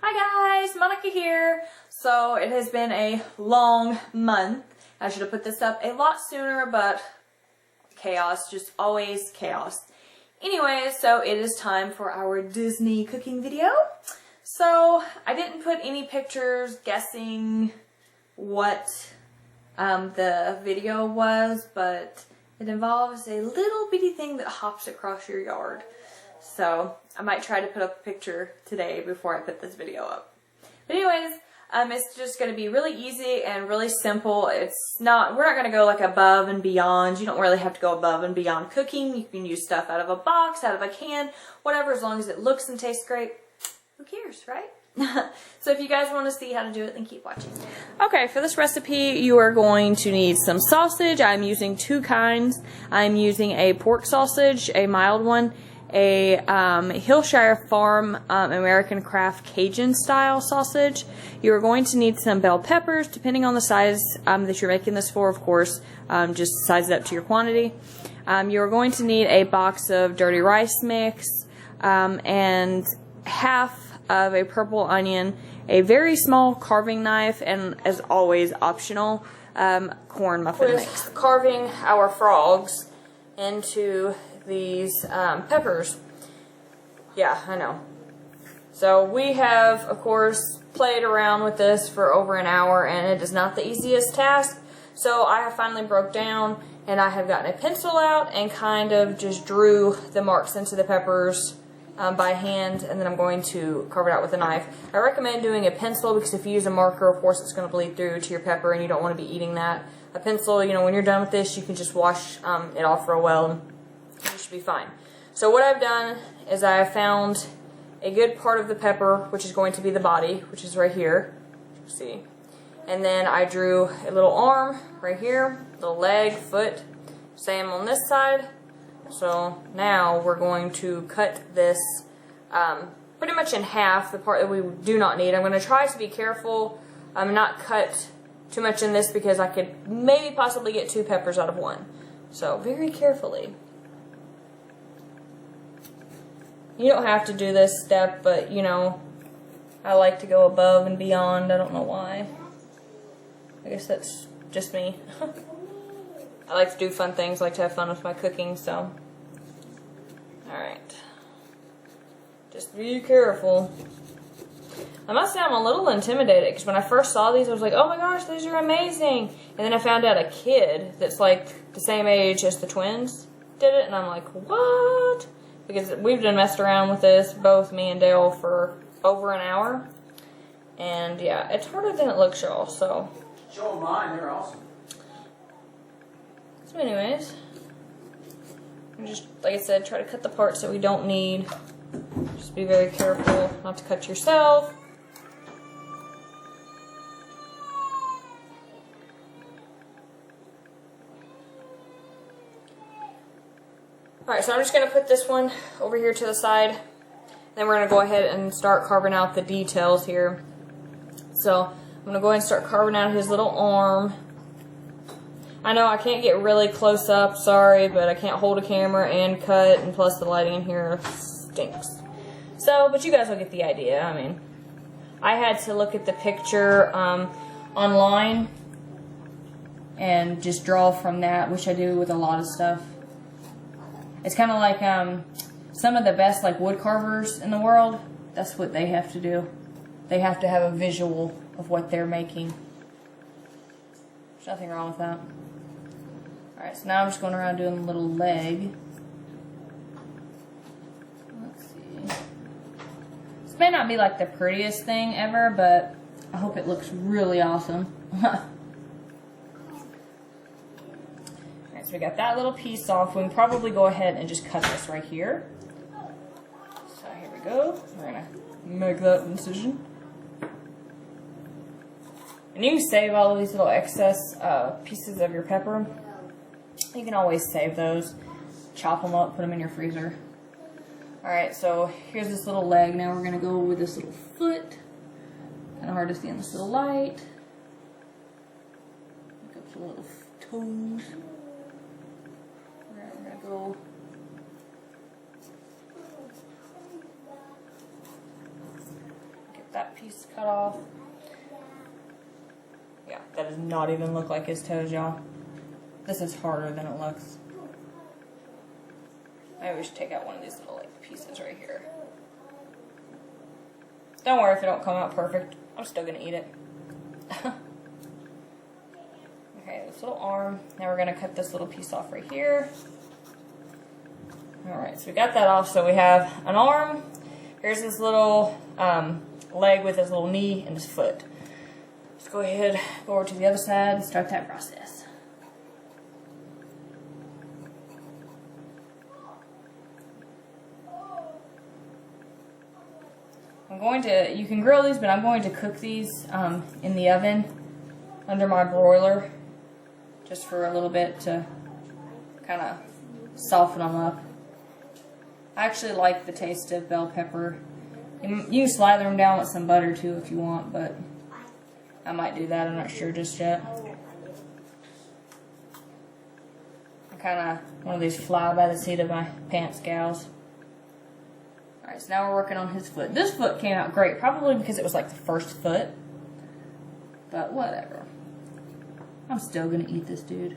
Hi guys, Monica here. So it has been a long month. I should have put this up a lot sooner, but chaos, just always chaos. Anyway, so it is time for our Disney cooking video. So I didn't put any pictures guessing what the video was, but it involves a little bitty thing that hops across your yard. So I might try to put up a picture today before I put this video up. But anyways, it's just going to be really easy and really simple. We're not going to go like above and beyond. You don't really have to go above and beyond cooking. You can use stuff out of a box, out of a can, whatever, as long as it looks and tastes great. Who cares, right? So if you guys want to see how to do it, then keep watching. Okay, for this recipe, you are going to need some sausage. I'm using two kinds. I'm using a pork sausage, a mild one, a Hillshire Farm American Craft Cajun style sausage. You're going to need some bell peppers, depending on the size that you're making this for, of course. Just size it up to your quantity. You're going to need a box of dirty rice mix and half of a purple onion, a very small carving knife, and as always optional, corn muffin mix. Carving our frogs into these peppers. Yeah, I know. So we have, of course, played around with this for over an hour, and it is not the easiest task. So I have finally broke down, and I have gotten a pencil out and kind of just drew the marks into the peppers by hand, and then I'm going to carve it out with a knife. I recommend doing a pencil because if you use a marker, of course, it's going to bleed through to your pepper, and you don't want to be eating that. A pencil, you know, when you're done with this, you can just wash it off real well. You should be fine. So what I've done is I have found a good part of the pepper, which is going to be the body, which is right here. See? And then I drew a little arm right here, little leg, foot, same on this side. So now we're going to cut this pretty much in half, the part that we do not need. I'm going to try to be careful, not cut too much in this because I could maybe possibly get two peppers out of one. So very carefully. You don't have to do this step, but you know, I like to go above and beyond. I don't know why. I guess that's just me. I like to do fun things, I like to have fun with my cooking, so. Alright. Just be careful. I must say I'm a little intimidated, because when I first saw these, I was like, oh my gosh, these are amazing. And then I found out a kid that's like the same age as the twins did it, and I'm like, what? Because we've been messed around with this, both me and Dale, for over an hour. And yeah, it's harder than it looks, y'all, so. Show them mine, they're awesome. So anyways, just, like I said, try to cut the parts that we don't need. Just be very careful not to cut yourself. Alright, so I'm just going to put this one over here to the side. Then we're going to go ahead and start carving out the details here. So I'm going to go ahead and start carving out his little arm. I know I can't get really close up, sorry, but I can't hold a camera and cut, and plus the lighting in here stinks. So, but you guys will get the idea. I mean, I had to look at the picture online and just draw from that, which I do with a lot of stuff. It's kind of like some of the best like wood carvers in the world. That's what they have to do. They have to have a visual of what they're making. There's nothing wrong with that. Alright, so now I'm just going around doing a little leg. Let's see. This may not be like the prettiest thing ever, but I hope it looks really awesome. Alright, so we got that little piece off. We can probably go ahead and just cut this right here. So here we go. We're going to make that incision. And you can save all of these little excess pieces of your pepper. You can always save those. Chop them up, put them in your freezer. Alright, so here's this little leg. Now we're going to go with this little foot. Kind of hard to see in this little light. Look up the little toes. Alright, we're going to go piece cut off. Yeah, that does not even look like his toes, y'all. This is harder than it looks. Maybe we should take out one of these little like pieces right here. Don't worry if it don't come out perfect. I'm still gonna eat it. Okay, this little arm. Now we're gonna cut this little piece off right here. Alright, so we got that off. So we have an arm. Here's this little leg with his little knee and his foot. Let's go ahead, go over to the other side and start that process. I'm going to, you can grill these, but I'm going to cook these in the oven under my broiler just for a little bit to kind of soften them up. I actually like the taste of bell pepper. You can slather them down with some butter too if you want, but I might do that. I'm not sure just yet. I'm kind of one of these fly by the seat of my pants gals. Alright, so now we're working on his foot. This foot came out great, probably because it was like the first foot. But whatever. I'm still gonna eat this dude.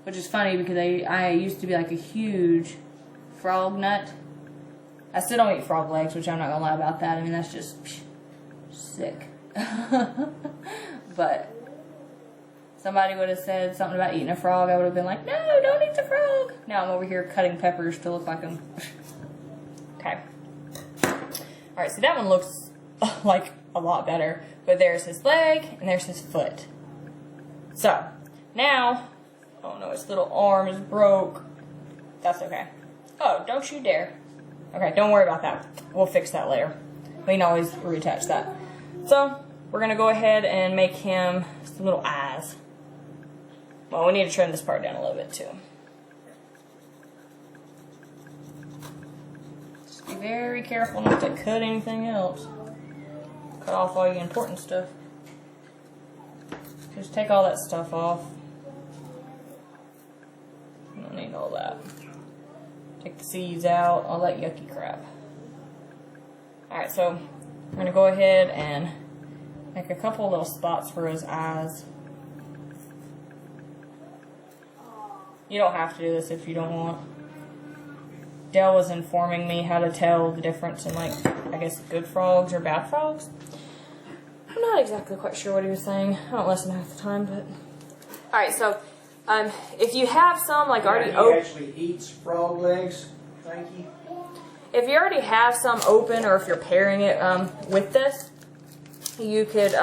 Which is funny because I used to be like a huge frog nut. I still don't eat frog legs, which I'm not gonna lie about that. I mean, that's just sick. But somebody would have said something about eating a frog, I would have been like, no, don't eat the frog. Now I'm over here cutting peppers to look like I'm... Okay. Alright, so that one looks like a lot better. But there's his leg, and there's his foot. So, now... Oh no, his little arm is broke. That's okay. Oh, don't you dare. Okay, don't worry about that. We'll fix that later. We can always reattach that. So, we're going to go ahead and make him some little eyes. Well, we need to trim this part down a little bit too. Just be very careful not to cut anything else. Cut off all the important stuff. Just take all that stuff off. You don't need all that. Take the seeds out, all that yucky crap. Alright, so I'm going to go ahead and make a couple little spots for his eyes. You don't have to do this if you don't want. Dale was informing me how to tell the difference in, like, I guess good frogs or bad frogs. I'm not exactly quite sure what he was saying. I don't listen half the time, but... Alright, so, if you have some, like, already He open... actually eats frog legs. Thank you. If you already have some open, or if you're pairing it with this, you could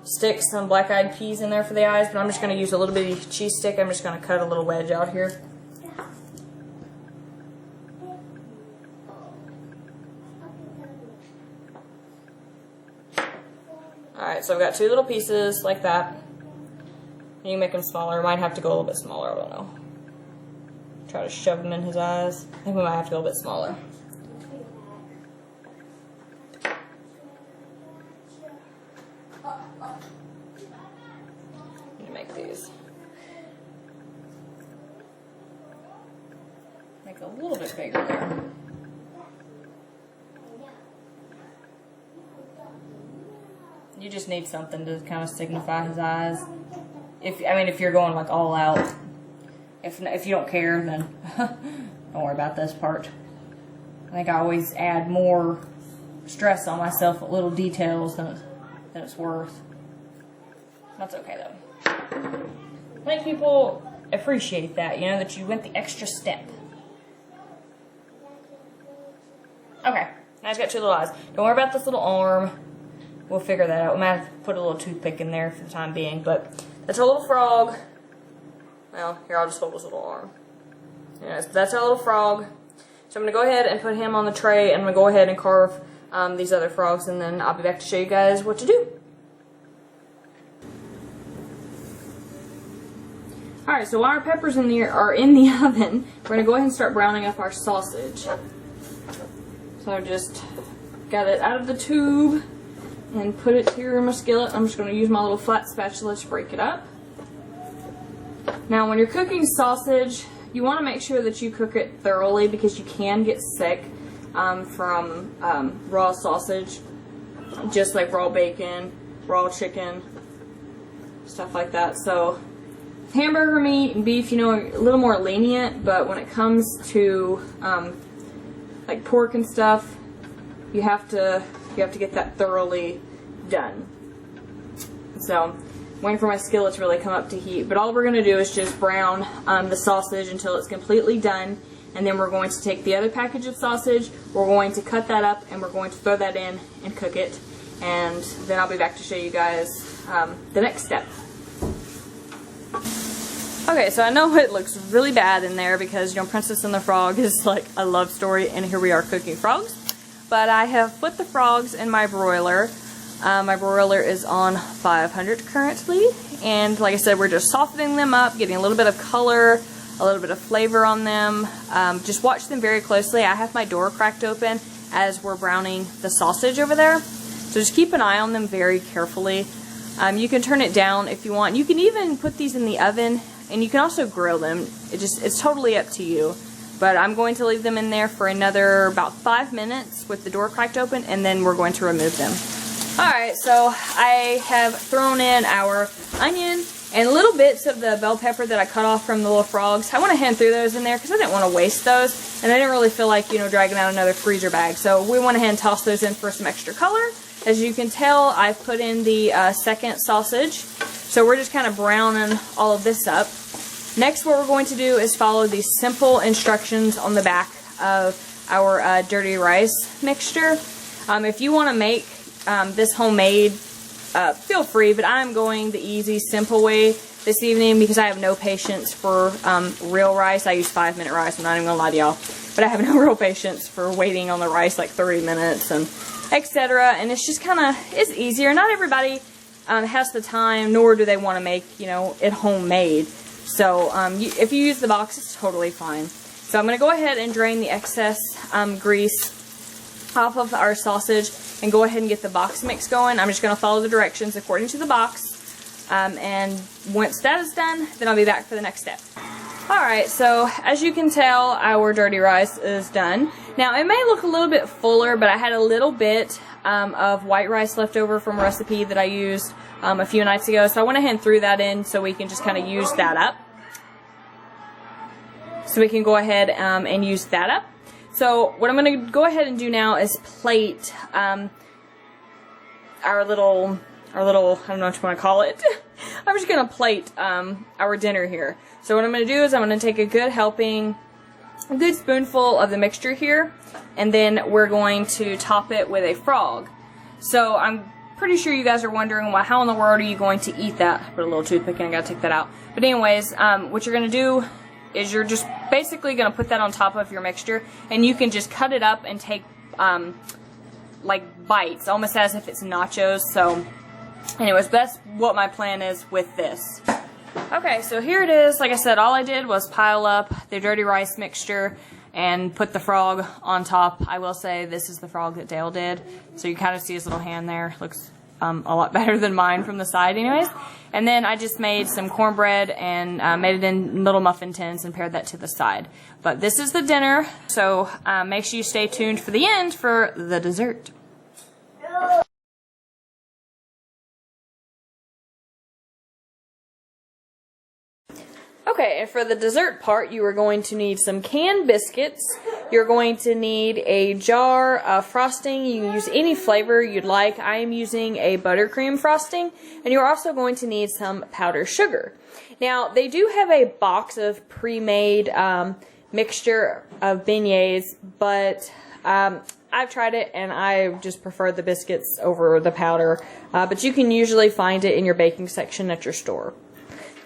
stick some black-eyed peas in there for the eyes, but I'm just going to use a little bitty cheese stick. I'm just going to cut a little wedge out here. Alright, so I've got two little pieces like that. You can make them smaller. Might have to go a little bit smaller, I don't know. Try to shove them in his eyes. I think we might have to go a bit smaller. Need to make these. Make a little bit bigger there. You just need something to kind of signify his eyes. If you're going like all out. If you don't care, then don't worry about this part. I think I always add more stress on myself with little details than it's worth. That's okay though. I think people appreciate that, you know, that you went the extra step. Okay, now I've got two little eyes. Don't worry about this little arm. We'll figure that out. We might have to put a little toothpick in there for the time being, but that's our little frog. Well, here, I'll just hold his little arm. Yes, that's our little frog. So I'm going to go ahead and put him on the tray, and I'm going to go ahead and carve these other frogs, and then I'll be back to show you guys what to do. Alright, so while our peppers are in the oven, we're going to go ahead and start browning up our sausage. So I just got it out of the tube and put it here in my skillet. I'm just going to use my little flat spatula to break it up. Now when you're cooking sausage, you want to make sure that you cook it thoroughly because you can get sick from raw sausage. just like raw bacon, raw chicken, stuff like that. So hamburger meat and beef, you know, are a little more lenient, but when it comes to like pork and stuff, you have to get that thoroughly done. So waiting for my skillet to really come up to heat, but all we're going to do is just brown the sausage until it's completely done, and then we're going to take the other package of sausage, we're going to cut that up, and we're going to throw that in and cook it, and then I'll be back to show you guys the next step. Okay, so I know it looks really bad in there because, you know, Princess and the Frog is like a love story, and here we are cooking frogs. But I have put the frogs in my broiler. My broiler is on 500 currently, and like I said, we're just softening them up, getting a little bit of color, a little bit of flavor on them. Just watch them very closely. I have my door cracked open as we're browning the sausage over there, so just keep an eye on them very carefully. You can turn it down if you want. You can even put these in the oven, and you can also grill them. It's totally up to you. But I'm going to leave them in there for another about 5 minutes with the door cracked open, and then we're going to remove them. Alright, so I have thrown in our onion and little bits of the bell pepper that I cut off from the little frogs. I went ahead and threw those in there because I didn't want to waste those, and I didn't really feel like, you know, dragging out another freezer bag. So we went ahead and tossed those in for some extra color. As you can tell, I've put in the second sausage. So we're just kind of browning all of this up. Next, what we're going to do is follow these simple instructions on the back of our dirty rice mixture. If you want to make this homemade, feel free, but I'm going the easy, simple way this evening because I have no patience for real rice. I use 5-minute rice, I'm not even going to lie to y'all. But I have no real patience for waiting on the rice like 30 minutes and etc. And it's just kind of, it's easier. Not everybody has the time, nor do they want to make, you know, it homemade. So if you use the box, it's totally fine. So I'm going to go ahead and drain the excess grease off of our sausage and go ahead and get the box mix going. I'm just going to follow the directions according to the box. And once that is done, then I'll be back for the next step. Alright, so as you can tell, our dirty rice is done. Now, it may look a little bit fuller, but I had a little bit of white rice left over from a recipe that I used a few nights ago. So I went ahead and threw that in so we can just kind of use that up. So we can go ahead and use that up. So what I'm going to go ahead and do now is plate our little, I don't know what you want to call it. I'm just going to plate our dinner here. So what I'm going to do is I'm going to take a good helping, a good spoonful of the mixture here, and then we're going to top it with a frog. So I'm pretty sure you guys are wondering, well, how in the world are you going to eat that? Put a little toothpick in, I gotta take that out. But anyways, what you're going to do is you're just basically going to put that on top of your mixture, and you can just cut it up and take like bites, almost as if it's nachos. So anyways, that's what my plan is with this. Okay, so here it is. Like I said, all I did was pile up the dirty rice mixture and put the frog on top. I will say this is the frog that Dale did, so you kind of see his little hand there. Looks a lot better than mine from the side anyways. And then I just made some cornbread and made it in little muffin tins and paired that to the side. But this is the dinner, so make sure you stay tuned for the end for the dessert. Okay, and for the dessert part, you are going to need some canned biscuits. You're going to need a jar of frosting. You can use any flavor you'd like. I am using a buttercream frosting. And you're also going to need some powdered sugar. Now, they do have a box of pre-made mixture of beignets, but I've tried it and I just prefer the biscuits over the powder. But you can usually find it in your baking section at your store.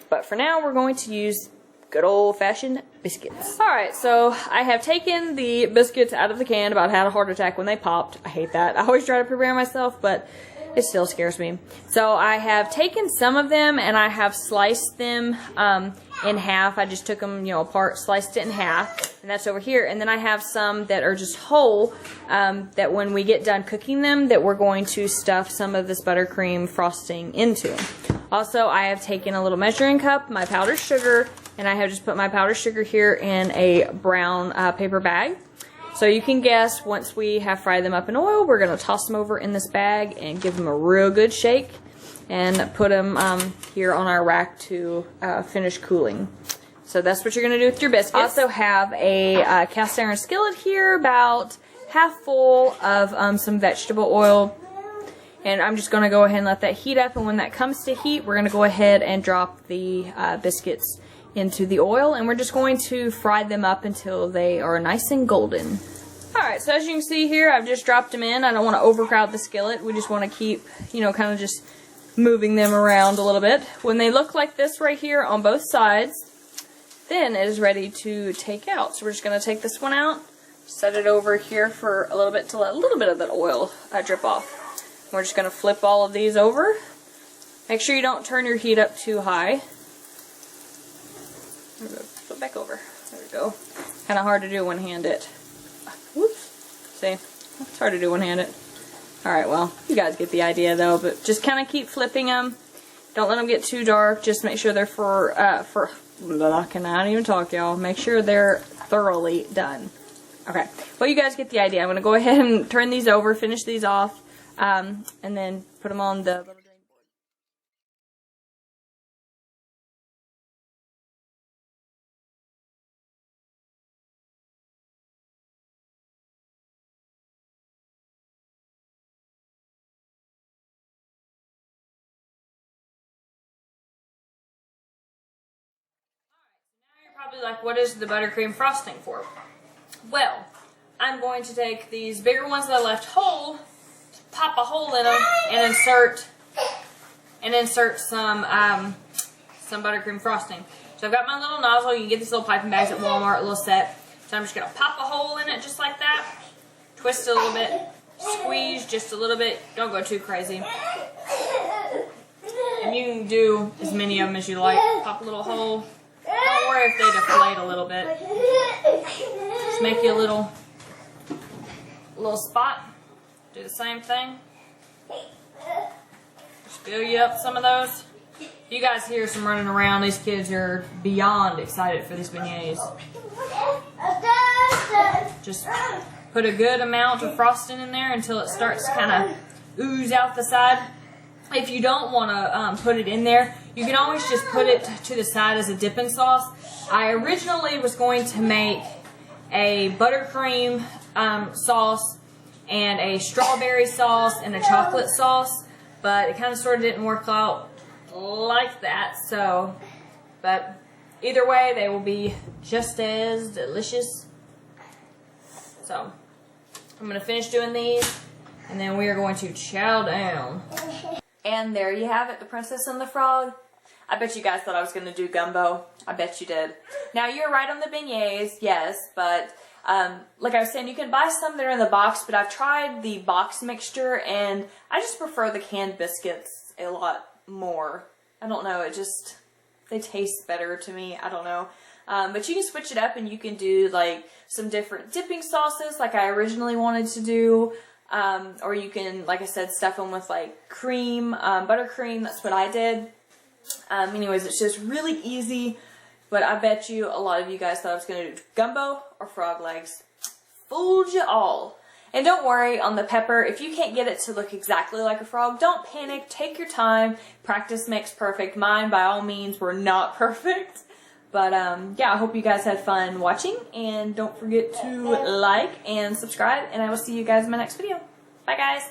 But for now, we're going to use good old-fashioned biscuits. Alright, so I have taken the biscuits out of the can. About had a heart attack when they popped. I hate that. I always try to prepare myself, but it still scares me. So I have taken some of them and I have sliced them in half. I just took them, you know, apart, sliced it in half, and that's over here. And then I have some that are just whole that when we get done cooking them, that we're going to stuff some of this buttercream frosting into. Also, I have taken a little measuring cup, my powdered sugar, and I have just put my powdered sugar here in a brown paper bag. So you can guess, once we have fried them up in oil, we're going to toss them over in this bag and give them a real good shake and put them here on our rack to finish cooling. So that's what you're going to do with your biscuits. I also have a cast iron skillet here, about half full of some vegetable oil. And I'm just going to go ahead and let that heat up. And when that comes to heat, we're going to go ahead and drop the biscuits into the oil. And we're just going to fry them up until they are nice and golden. Alright, so as you can see here, I've just dropped them in. I don't want to overcrowd the skillet. We just want to keep, you know, kind of just moving them around a little bit. When they look like this right here on both sides, then it is ready to take out. So we're just going to take this one out, set it over here for a little bit to let a little bit of that oil drip off. We're just going to flip all of these over. Make sure you don't turn your heat up too high. Flip back over. There we go. Kind of hard to do one-handed. Whoops. See? It's hard to do one-handed. Alright, well, you guys get the idea though, but just kind of keep flipping them. Don't let them get too dark. Just make sure they're can I not even talk, y'all. Make sure they're thoroughly done. Okay, well, you guys get the idea. I'm going to go ahead and turn these over, finish these off, and then put them on the butter grating board. Probably like, what is the buttercream frosting for? Well, I'm going to take these bigger ones that I left whole, pop a hole in them, and insert some buttercream frosting. So I've got my little nozzle. You can get these little piping bags at Walmart, a little set. So I'm just gonna pop a hole in it just like that, twist it a little bit, squeeze just a little bit. Don't go too crazy. And you can do as many of them as you like. Pop a little hole. Don't worry if they deflate a little bit. Just make you a little spot. Do the same thing. Just fill you up some of those. You guys hear some running around. These kids are beyond excited for these beignets. Just put a good amount of frosting in there until it starts to kind of ooze out the side. If you don't want to put it in there, you can always just put it to the side as a dipping sauce. I originally was going to make a buttercream sauce and a strawberry sauce and a chocolate sauce, but it kind of sort of didn't work out like that. So, but either way, they will be just as delicious. So, I'm going to finish doing these, and then we are going to chow down. And there you have it, the Princess and the Frog. I bet you guys thought I was going to do gumbo. I bet you did. Now, you're right on the beignets, yes, but like I was saying, you can buy some that are in the box, but I've tried the box mixture, and I just prefer the canned biscuits a lot more. I don't know, they taste better to me. I don't know. But you can switch it up, and you can do, like, some different dipping sauces like I originally wanted to do. Or you can, like I said, stuff them with like cream, buttercream. That's what I did. Anyways, it's just really easy, but I bet you a lot of you guys thought I was going to do gumbo or frog legs. Fooled you all. And don't worry on the pepper. If you can't get it to look exactly like a frog, don't panic. Take your time. Practice makes perfect. Mine, by all means, were not perfect. But, yeah, I hope you guys had fun watching, and don't forget to like and subscribe, and I will see you guys in my next video. Bye, guys.